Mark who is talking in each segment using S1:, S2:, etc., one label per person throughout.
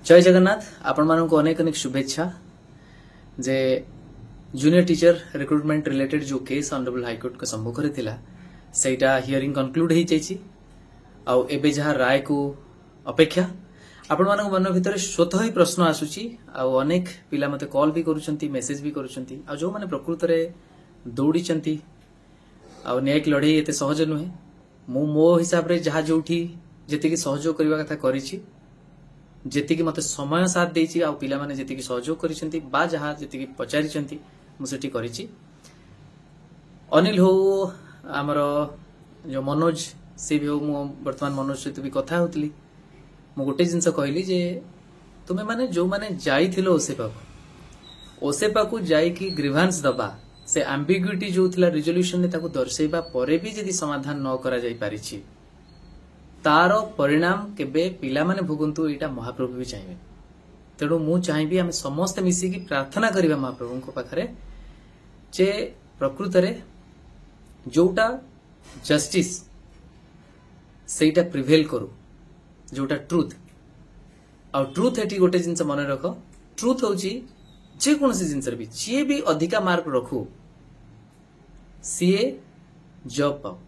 S1: जय जगन्नाथ आपण मानक अनेक अनेक शुभेच्छा जे जूनियर टीचर रिक्रुटमेंट रिलेटेड जो केस ऑनरेबल हाईकोर्ट के सम्मुख रे थिला सेटा हियरिंग कंक्लूड हो जाइए आउ एबे जहाँ राय को अपेक्षा आपण मानक मन भितर स्वतः ही प्रश्न आसुची आउ अनेक पिला मते कॉल भी करूछंती मेसेज भी करूछंती आ जो माने प्रकृत रे दौड़ी चंती आउ न्यायिक लड़ाई एते सहज नुहे मो हिसाब रे जहाँ जोठी जेतिकी सहयोग करबा कथा करिछि जेतिकी मते समय साथ देछि आ पिला माने जेतिकी सहयोग करिसेंती बा जहाँ जेतिकी पचारिसेंती मु सेठी करिछि अनिल हो हमर जो मनोज से भी हो मु वर्तमान मनोज सहित भी कथा होतली मु गोटे जिंस कहली जे तुमे माने जो माने जाइथिलो ओसेपा को जाई की ग्रीवांस दबा से एम्बिग्युइटी जो थिला रिजोल्यूशन ने ताको दर्शेबा परे भी यदि समाधान न करा जाई पारिछि तार परिणाम केबे पिला माने भोगंतु एटा महाप्रभु भी चाहिए तेणु मु चाहिबी आमे समस्त मिसी की प्रार्थना करिबा महाप्रभु को पाखरे जे प्रकृत रे जोटा जस्टिस सेटा प्रिवेल करू जोटा ट्रुथ आ ट्रुथ एटी गोटे जिंस मन रख ट्रुथ होची जे कोनसी जिंस भी जे भी अधिका मार्क रखू सीए जॉब पाओ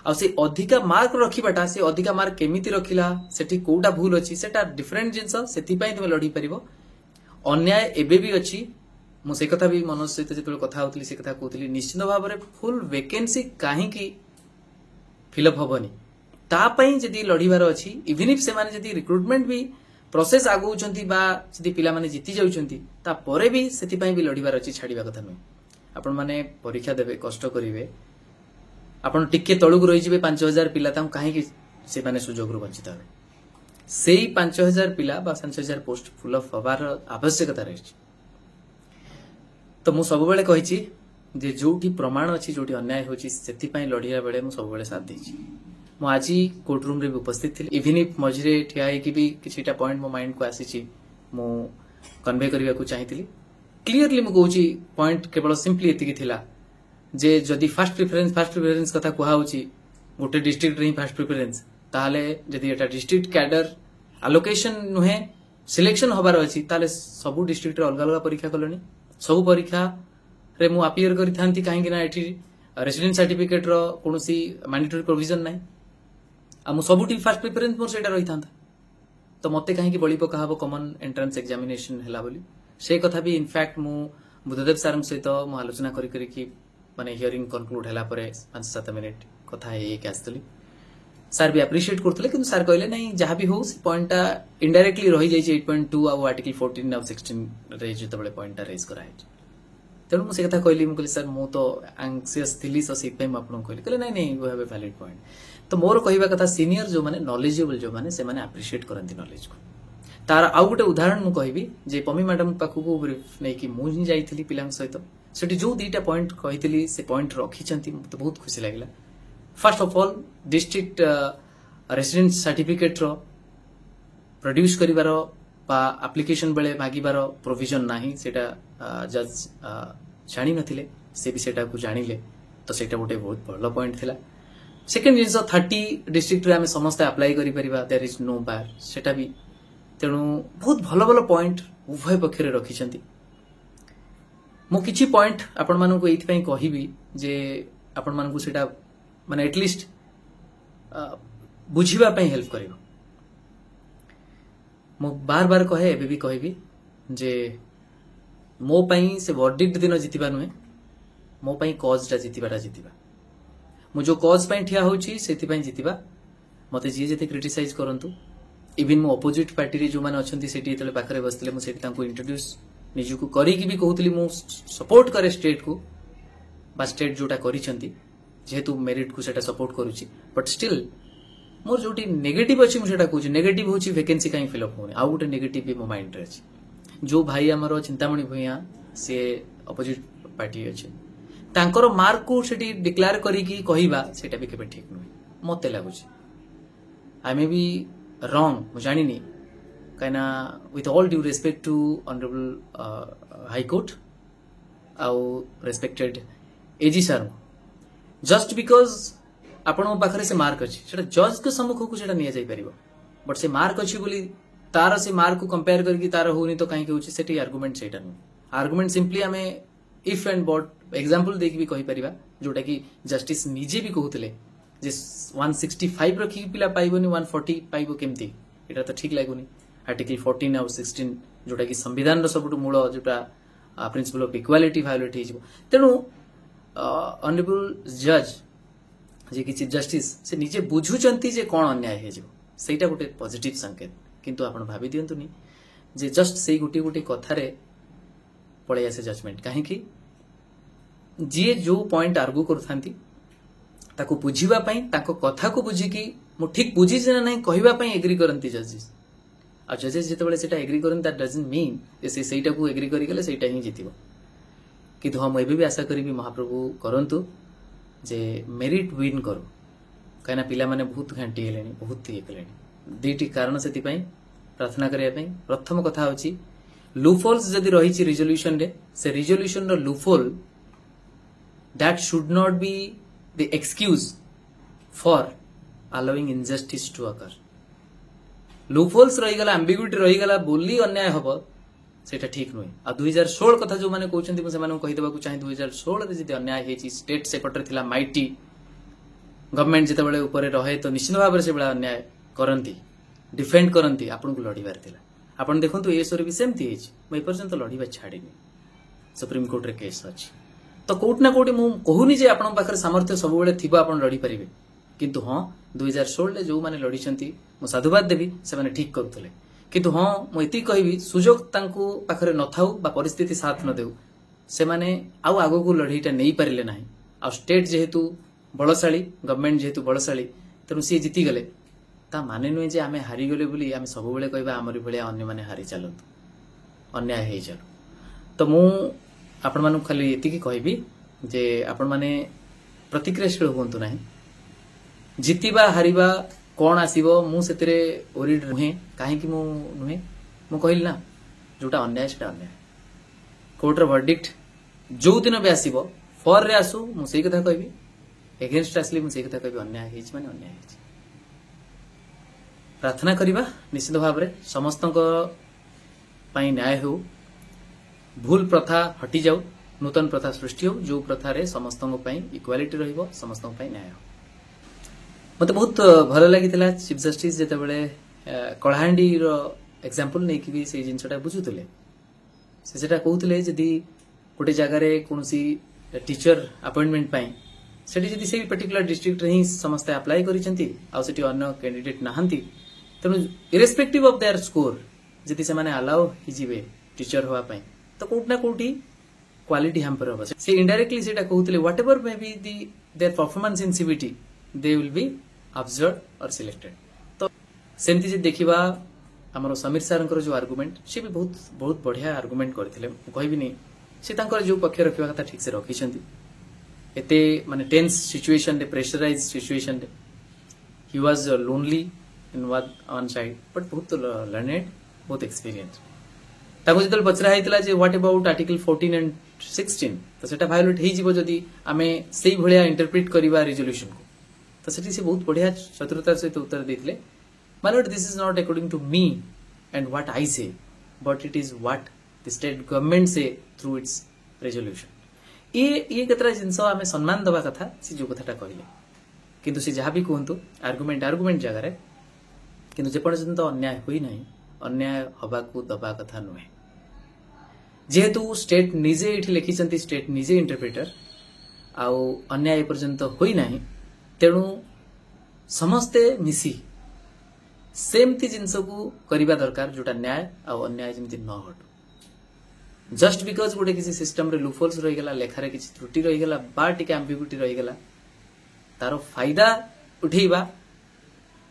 S1: आ से अधिका मार्क रखिबाटा से अधिका मार्क केमिति रखिला सेठी कोटा भूल अछि सेटा डिफरेंट जिंस सेठी पई तुम लड़ी परिबो अन्याय एबे भी अछि मु से कथा भी मनोज सहित जेतले कथा होतली से कथा कहतली निश्चित भाव रे फुल वैकेंसी काहे की फिलअप होबनी ता पई जदी लड़ीबार अछि इवन इफ से माने जदी रिक्रुटमेंट भी प्रोसेस आगौ छंती बा जदी पिला माने जीति जाउ छंती ता परे भी सेठी पई भी लड़ीबार अछि छाड़ीबा कथा नै आपण माने परीक्षा देबे कष्ट करिवे आपण टिके तळुक रहि जिवे 5000 पिला ता काहे की से माने सुजोग रु वंचित होबे सेही 5000 पिला बा 5000 पोस्ट फुल अप होबार आवश्यकता रहि तो मु सब बेले कहिछि जे जोठी प्रमाण अछि जोठी अन्याय होछि सेति पई लढिया बेले मु सब बेले साथ देछि मु आजी कोर्ट रूम रे भी उपस्थित थी इवन इफ मझरे ठिया कि भी किछिटा पॉइंट मो माइंड को आसी मु कन्वे करबा को चाहिथिली क्लियरली मु कहूची पॉइंट केवल सिंपली एतिकी थिला जे जदी फर्स्ट प्रेफरेंस कथा कुहा होची गोटे डिस्ट्रिक्ट रे फर्स्ट प्रेफरेंस ताले जदी एटा डिस्ट्रिक्ट कैडर एलोकेशन नुहे सिलेक्शन होबार अछि ताले सब डिस्ट्रिक्ट रे अलग अलग परीक्षा कलोनी सब परीक्षा रे मु अपियर करि थांती काहे कि ना एठी रेसिडेंट सर्टिफिकेट रो कोनोसी मैंडेटरी प्रोविजन नाही आ मु सबुटी फर्स्ट प्रेफरेंस मोर सेटा रही थांता तो मते काहे कि बळी पका हबो कॉमन एंट्रेंस एग्जामिनेशन हला बोली से कथा भी इनफैक्ट मु बुद्धदेव सर सहित मु आलोचना करी करी कि माने हियरिंग कंक्लूड हला परे 5-7 मिनिट कथा हे के आस्तली सर भी अप्रिशिएट करथले कि सर कहले नहीं जहां भी हो पॉइंटटा इनडायरेक्टली रही जाई 8.2 आ आर्टिकल 14 और 16 रे जते बळे पॉइंटटा रेज करा है तेणु मुझे कथा कहली मुझे सर मु तो एंक्सियस थी सो से आपको कहली नहीं नहीं वो हैव ए वैलिड पॉइंट तो मोर कहवा कथा सीनियर जो माने नॉलेजेबल जो माने से माने एप्रिशिएट करंती नॉलेज को तार आउ गोटे उदाहरण मु कहबी जे पमी मैडम पाखु ब्रीफ नै कि मु ही जाईथिली पिलांग सहित सेठी जो दीटा पॉइंट कहिथिली से पॉइंट रखिचंती मते बहुत खुशी लागिला first of all district resident certificate रो प्रोड्यूस करिवार बा एप्लिकेशन बेले मागिबार प्रोविजन नाही सेटा जज जानी नथिले से भी सेटा को जानिले तो सेटा गोटे बहुत बड़ पॉइंट थिला सेकंड जिंस 30 डिस्ट्रिक्ट रे हमें समस्त अप्लाई करि परिबा देयर इज नो बार सेटा भी तेणु बहुत भलो भलो पॉइंट उभय पक्ष रे रखिचंती मु किछि पॉइंट आपण मानन को एथि पई कहिबी जे आपण मानन को सेटा माने एटलीस्ट बुझिबा पई हेल्प करिवो मु बार बार कहे एबे भी कहबी जे मो पई से वर्डिक्ट दिन जितिबा नुहे मो पई कॉजटा जितिबा मु जो कॉज पई ठिया होची सेति पई जितिबा मते जे जेते क्रिटिसाइज करंतु इवन मो अपोजिट पार्टी रे जो माने अछंती सेति तले पाखरे बसतले मु सेति तांको इंट्रोड्यूस निजु को करी की भी कहउतली मु सपोर्ट करे स्टेट को बा स्टेट जोटा करिसंती जेहेतु मेरिट को सेटा सपोर्ट करूची बट स्टिल मोर जोटी नेगेटिव अछि मु सेटा कहूची नेगेटिव होची वैकेंसी काई फिल अप होने आ गोटे नेगेटिव भी मो माइंड रे अछि जो भाई हमरो चिंतामणि भुइया से अपोजिट पार्टी अछि तांकर मार्क को सेटी डिक्लेयर करी की कहिबा सेटा भी केबे ठीक नै मते लागुची आई मे बी रॉन्ग मु जानि नि काइना with all due respect to honourable high court आउ respected AG sir just because आपण पाखरे से मार्क अछि सेटा जज के सम्मुख को सेटा निया जाई परिबो बट से मार्क अछि बोली तार से मार्क को कंपेयर करके तार होनी तो कहीं होची सेठी आर्गुमेंट सेटा नु आर्गुमेंट सिंपली हमें इफ एंड बट एग्जांपल देख भी कहि परिबा जोटा कि जस्टिस निजे भी कहउतले जे 165 रखी पिला पाइबोनी 140 पाइबो केमती एटा तो ठीक लागुनी आर्टिकल 14 और 16 जोटा कि संविधान रो सबटु मूल जोटा प्रिंसिपल ऑफ इक्वालिटी वायोलेट हिजबो तेनु ऑनरेबल जज जे कि चीफ जस्टिस से निजे बुझुचंती जे कोन अन्याय हेजबो सेटा गोटे पॉजिटिव संकेत किंतु आपण भाबी दियंतुनी जे जस्ट सेई गुटी गुटी कथारे पळे आसे जजमेंट काहे कि जे जो पॉइंट आर्गु करथांती ताको बुझिबा पई ताको कथा को बुझी कि मु ठीक बुझी जे नै कहिबा पई एग्री करंती जजेस आ जजेस जेते बेले सेटा एग्री करन दैट डजंट मीन जे सेटा को एग्री करि गेले सेटा ही जितिबो किंतु हम एबे भी आशा करिबी महाप्रभु करंतु जे मेरिट विन करू कहीं पिला माने बहुत घंटी हेलेनी बहुत ये कलेनी दुईटी कारण से प्रार्थना करिया पई प्रथम कथा होची लूफोल्स जदि रही रिजोल्यूशन रे से रिजोल्यूशन रो loophole that should not be the excuse for allowing injustice to occur loopholes रही गला एम्बिग्युइटी रही गला बोली अन्याय हबो सेटा ठीक नुहे आ 2016 कथा जो माने कहउचंती मु से माने कहि देबा को चाहे 2016 रे जदि अन्याय हेची स्टेट सेक्रेटरी थिला माइटी गवर्नमेंट जिते बेले ऊपर रहे तो निश्चित भाव से बड़ा अन्याय करती डिफेंड करती आपन को लड़ीबार थिला आपन देखंतु ए सरी भी सेमती हेची मैं पर्यंत लड़ीबा छाड़ीनी सुप्रीम कोर्ट रे केस अछि तो कोट ना कोट मु कहूनी जे आपन पाखर सामर्थ्य सब बेले थिबा आपन लड़ी परिबे किंतु हां 2016 रे जो माने लड़ीचंती मु साधुवाद देबी से माने ठीक करथले किंतु हां मु एति कहबी सुजोग तांको पाखरे न थाउ बा परिस्थिति साथ न देउ से माने आउ आगो को लड़ीटा नै परिले नाही आ स्टेट जेहेतु बलशाली गवर्नमेंट जेहेतु बलशाली तेणु सी जीति गले ता माने नुहे जे आमे हारी गले बोली आमे सब बेले कहबा हमरी भलिया अन्य माने हारी चलंतु अन्याय हे चलो तो मु आपण मानु खाली एति की कहबी जे आपण माने प्रतिक्रियाशील होंतु नाही जीतिबा हारिबा कोन आसीबो मु सेतरे ओरिड नुहे काहे कि मु नुहे मु कहिल ना जोटा अन्याय सेटा अन्याय कोर्ट रो वर्डिक्ट जो दिन बे आसीबो फॉर रे आसु मु सेई कथा कहबी एगेंस्ट आसली मु सेई कथा कहबी अन्याय हेछि माने अन्याय हेछि प्रार्थना करिबा निश्चित भाव रे समस्तक पई न्याय हो भूल प्रथा हटि जाऊ नूतन प्रथा सृष्टि हो जो प्रथा रे समस्तक पई इक्वालिटी रहिबो समस्तक पई न्याय हो मते बहुत भल लागितला चीफ जस्टिस जेते बेले कळहांडी रो एग्जांपल नै कि भी से जिंसटा बुझुतले सेटा कहउतले जदी गोटे जगह रे कोनसी टीचर अपॉइंटमेंट पई सेठी जदी से पर्टिकुलर डिस्ट्रिक्ट रे ही समस्त अप्लाई करिसंती आ सेठी अन्य कैंडिडेट नाहंती तनु इरेस्पेक्टिव ऑफ देयर स्कोर जदी से माने अलाउ हिजिबे टीचर होवा पई तो कोट ना कोठी क्वालिटी हैम्पर होबा से इनडायरेक्टली सेटा कहउतले whatever may be their performance in CBT they will be observed और सिलेक्टेड तो सेमती जे देखिबा हमरो समीर सरंकर जो आर्गुमेंट से भी बहुत बहुत बढ़िया आर्गुमेंट करथिले कहबी नहीं से तांकर जो पक्ष रखिबा कथा ठीक से रखिसंती एते माने टेंस सिचुएशन रे प्रेशराइज सिचुएशन रे he was lonely in one side but बहुत लर्नेड बहुत एक्सपीरियंस ताको जतल पचरा हैतला जे व्हाट अबाउट आर्टिकल 14 एंड 16 तो सेटा वायोलेट हे जिवो जदी आमे सेही भलिया इंटरप्रेट करिबा रिजोल्यूशन को तो सेठी से बहुत बढ़िया चतुरता से उत्तर देथिले my lord this is not according to me and what I say but it is what the state government say through its resolution ये केतरा जिंस आमे सम्मान दबा कथा से जो कथाटा कहले किंतु से जहां भी कहंतु आर्गुमेंट जगह रे किंतु जे पर्यंत अन्याय होई नाही अन्याय हबा को दबा कथा नुहे जेहेतु स्टेट निजे इठी लिखिसंती स्टेट निजे इंटरप्रेटर आउ अन्याय पर्यंत होई नाही तेणु समस्ते मिसी सेमती जिनस को करिबा दरकार जोटा न्याय आ अन्याय जेमती न हटू जस्ट बिकॉज गोटे किसी सिस्टम रे लूफोल्स रही गला लेखारे किसी त्रुटि रही गला बा टिके एम्बिग्युइटी रही गला तारो फायदा उठेबा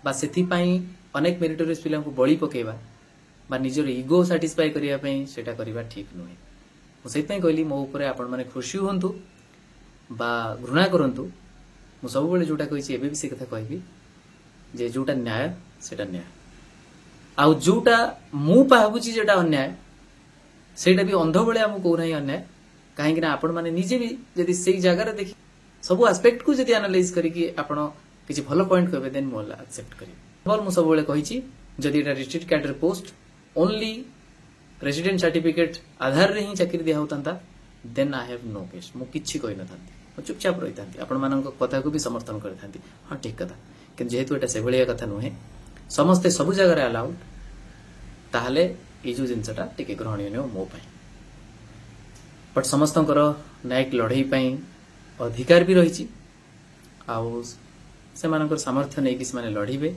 S1: बा सेथि पई अनेक मेरिटोरियस पिला को बळी पकेबा बा निजर ईगो सैटिस्फाई करिया पई सेटा करिबा ठीक नुहे मु सेहि पई कहली मो ऊपर आपण माने खुशी होंतु बा घृणा करंतु मु सब बेले जोटा कहिछि एबे भी से कथा कहबी जे जोटा न्याय सेटा न्याय आउ जोटा मु पाबुची जेटा अन्याय सेटा भी अंध बेले हम को नाही अन्याय काहे कि ना आपण माने निजे भी यदि सेही जगह रे देखि सब एस्पेक्ट को यदि एनालाइज करी कि आपण किछि भलो पॉइंट कहबे देन मु एक्सेप्ट करी बल मु सब बेले कहिछि जदि एटा district cadre post only resident certificate आधार रे ही चाकरी दिया होता then I have no case मु किछि कहि न थांती चुपचाप रही थांती आपण मानक कथा को भी समर्थन करि थांती हां ठीक कथा कि जेहेतु एटा से भलिया कथा नुहे समस्ते सब जगह रे अलाउड ताहले ए जो जिनसटा टिके ग्रहणीय न मो पई बट समस्तंकर न्यायिक लड़ाई पई अधिकार भी रही आउ से मानकर सामर्थ्य नहीं कि से माने लड़ीबे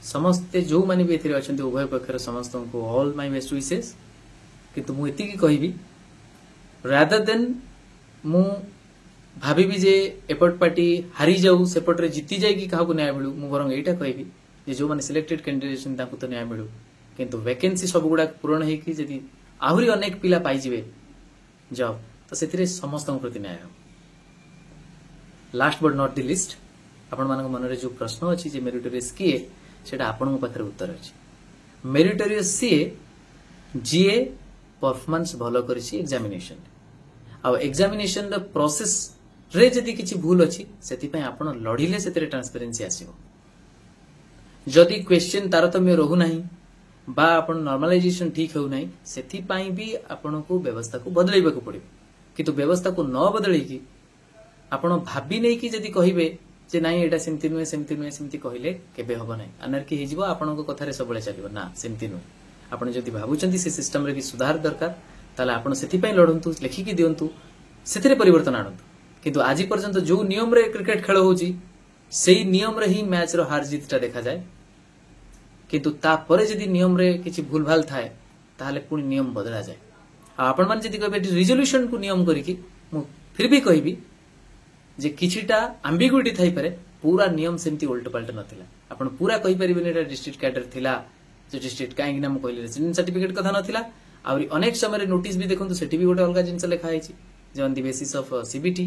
S1: समस्ते जो माने भी एथिरे अछंती उभय पक्षर समस्त को ऑल माय बेस्ट विशेस किंतु मु एति की कहिबी रादर देन मु भाबी जे एपट पार्टी हारी जाऊ सेपट रे जीती जाए कि काहू न्याय मिलू मु बरंग एटा कहबी जे जो माने सिलेक्टेड कैंडिडेट ताकू तो न्याय मिलू किंतु वैकेंसी सब गुडा पूर्ण है कि जदी आहुरी अनेक पिला पाई जिवे जॉब तो सेथिरे समस्त प्रति न्याय हो last but not the list आपण मानक मन रे जो प्रश्न अछि जे मेरिटोरियस किए सेटा आपण पाखरे उत्तर अछि मेरिटोरियस सीए जीए परफॉर्मेंस भलो करिछि एग्जामिनेशन आ एग्जामिनेशन द प्रोसेस रे जदी किछि भूल अछि सेति पय आपण लढिले सेतिरे ट्रांसपेरेंसी आसीबो जदी क्वेश्चन तारतम्य रहू नाही बा आपण नॉर्मलाइजेशन ठीक हो नाही सेति पय भी आपण को व्यवस्था को बदलैबा को पड़िबो किंतु व्यवस्था को न बदलै कि आपण भाबी नै कि जदी कहिबे जे नाही एटा सेमति नुहे सेमति कहिले केबे हबो नाही अनर्की हे जिवो आपण को कथारे सबले चलिबो ना सेमति नु आपण जदी भाबुचंती से सिस्टम रे भी सुधार दरकार ताले आपण सेति पय लढंतु लेखि कि दियंतु सेतिरे परिवर्तन आणंतु किंतु आजि पर्यंत जो नियम रे क्रिकेट खेल होउची सेही नियम रे ही मैच रो हार जीतटा देखा जाय किंतु ता परे जदी नियम रे किछि भूल भाल थाए ताले पुनी नियम बदला जाय आपण मान जदी कहबे रिजोल्यूशन को नियम करी कि मु फिर भी कहबी जे किछिटा एम्बिग्युइटी थाई पारे पूरा नियम सेमती उल्ट पलट नथिला आपण पूरा कहि परिबेनी एटा डिस्ट्रिक्ट कैडर थिला जो डिस्ट्रिक्ट काहे नाम कहले रेसिडेंट सर्टिफिकेट कथा नथिला आउरी अनेक समय नोटिस भी देखंतु सेठी भी गोटे अलगा जिंस लेखा आइछि जे on the basis of CBT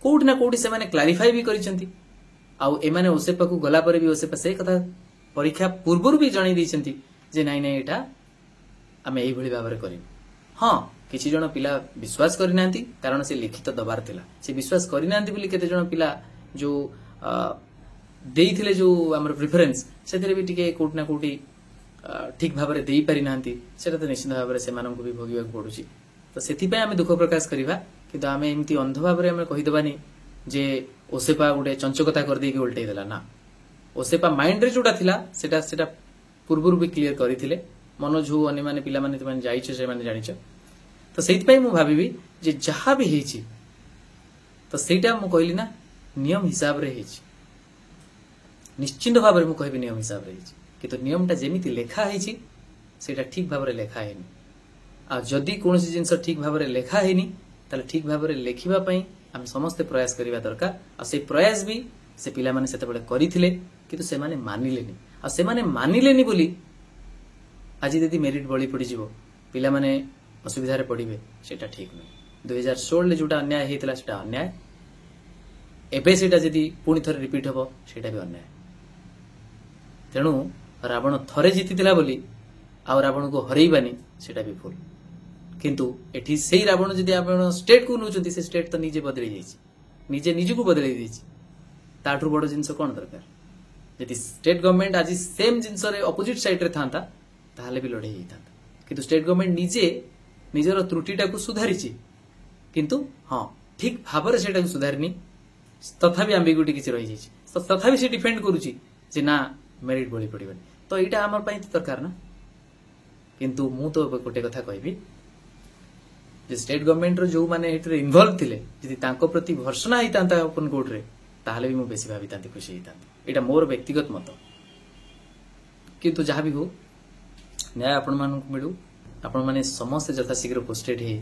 S1: कोड ना कोड से माने क्लैरिफाई भी करिसंती आउ ए माने ओसेपा को गला परे भी ओसेपा से कथा परीक्षा पूर्व भी जणाई दैछंती जे नाही नाही एटा आमे एही भली भाबरे करिम हां किछि जण पिला विश्वास करि नांती कारण से लिखित दबार थिला से विश्वास करि नांती बोली केते जण पिला जो देइथिले जो हमर प्रेफरेंस सेतरे भी टिके कोट ना कोटी ठीक भाबरे देई पारि नांती सेटा तो निश्चित भाबरे से मानन को भी भोगिबा पडुची तो सेति पय आमे दुख प्रकाश करिवा किंतु आमे एमती अंध भाबरे आमे कहि दबानी जे ओसेपा गुडे चंचकता कर देकी उल्टै देला ना ओसेपा माइंड रे जोटा थिला सेटा सेटा पूर्वरु भी क्लियर करिथिले मनोज हो अनि माने पिला माने त माने जाइछ से माने जानिछ तो सेति पय मु भाबिबी जे जहा भी हेछि तो सेटा मु कहली ना नियम हिसाब रे हेछि निश्चित भाबरे मु कहबी नियम हिसाब रे हेछि किंतु नियमटा जेमिति लेखा हेछि सेटा ठीक भाबरे लेखा हेनि आ जदी कोनसी जिंस ठीक भाबरे लेखा हेनि ताले ठीक भाबरे लेखिबा पई हम समस्त प्रयास करिबा दरकार आ से प्रयास भी से पिला माने सेते बळे करिथिले किंतु से माने मानिलेनि आ से माने मानिलेनि बोली आज यदि मेरिट बळी पड़ी जिवो पिला माने असुविधा रे पड़िबे सेटा ठीक नै 2016 ले जोटा अन्याय हेतला सेटा अन्याय एबे सेटा जदी पुनी थरे रिपीट हबो सेटा भी अन्याय तेणु रावण थरे जीतिथिला बोली आ रावण को हरैबानी सेटा भी भूल किंतु एठी सेही रावण जदी आपण स्टेट को नउचंती से स्टेट तो निजे बदली जाईछि निजे निजु को बदलै देछि ताठू बड़ जिंस कोन दरकार यदि स्टेट गवर्नमेंट आज सेम जिंस रे अपोजिट साइड रे थांता ताहाले भी लड़े हितांता किंतु स्टेट गवर्नमेंट निजे निजर त्रुटिटा को सुधारिछि किंतु हां ठीक भाबरे सेटा को सुधारनी तथापि एम्बिग्युइटी किछि रहि जाईछि तो तथापि से डिफेंड करूछि जे ना मेरिट बळी पड़िबनी तो एटा हमर पई दरकार ना किंतु मु तो गोटे कथा कहबी जे स्टेट गवर्नमेंट रो जो माने हेतरे इन्वॉल्व थिले जदि तांको प्रति भर्सना हितांता ओपन कोर्ट रे ताहाले भी मु बेसी भाबितांती खुशी हितांती एटा मोर व्यक्तिगत मत किंतु जहा भी हो न्याय आपण मानन को मिलू आपण माने समस्त यथाशीघ्र पोस्टेड हे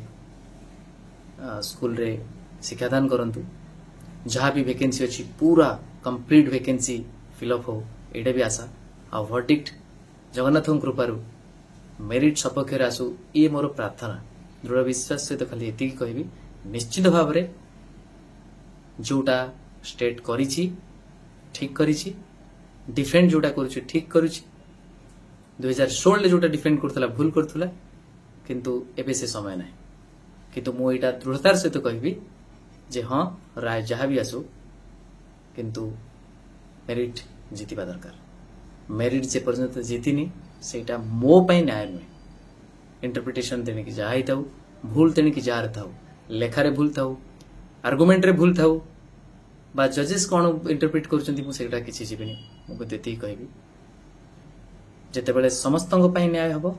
S1: स्कूल रे शिक्षादान करंतु जहा भी वैकेंसी अछि पूरा कंप्लीट वैकेंसी फिलअप हो एटा भी आशा आ वर्डिक्ट जगन्नाथ कृपारु मेरिट सपक्ष आसु ये मोर प्रार्थना दृढ़ विश्वास सहित खाली एति कहबी निश्चित भाव रे जोटा स्टेट करिछि ठीक करिछि डिफेंड जोटा करूछि ठीक करूछि 2016 ले जोटा डिफेंड करथला भूल करथला किंतु एबे से समय नाही किंतु मो एटा दृढ़तार सहित कहबी जे हां राय जहा भी आसु किंतु मेरिट जीतिबा दरकार मेरिट जे पर्यंत जीतिनी सेटा मो पई न्याय नुहे इंटरप्रिटेशन तेणिकी जहाँ ही थाऊ भूल तेणिकी जार थाऊ लेखारे भूल थाऊ आर्गुमेंट रे भूल थाऊ बा जजेस कौन इंटरप्रिट करा किसी जीविनी मुझे कहबी जितेबाला समस्त न्याय हम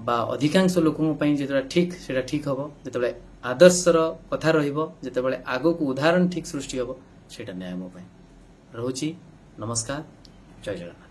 S1: बा अधिकांश लोकों जो ठीक से ठीक हम जिते आदर्शर कथा रहिते आग को उदाहरण ठीक सृष्टि हम से न्याय मो रोची नमस्कार जय जगन्नाथ।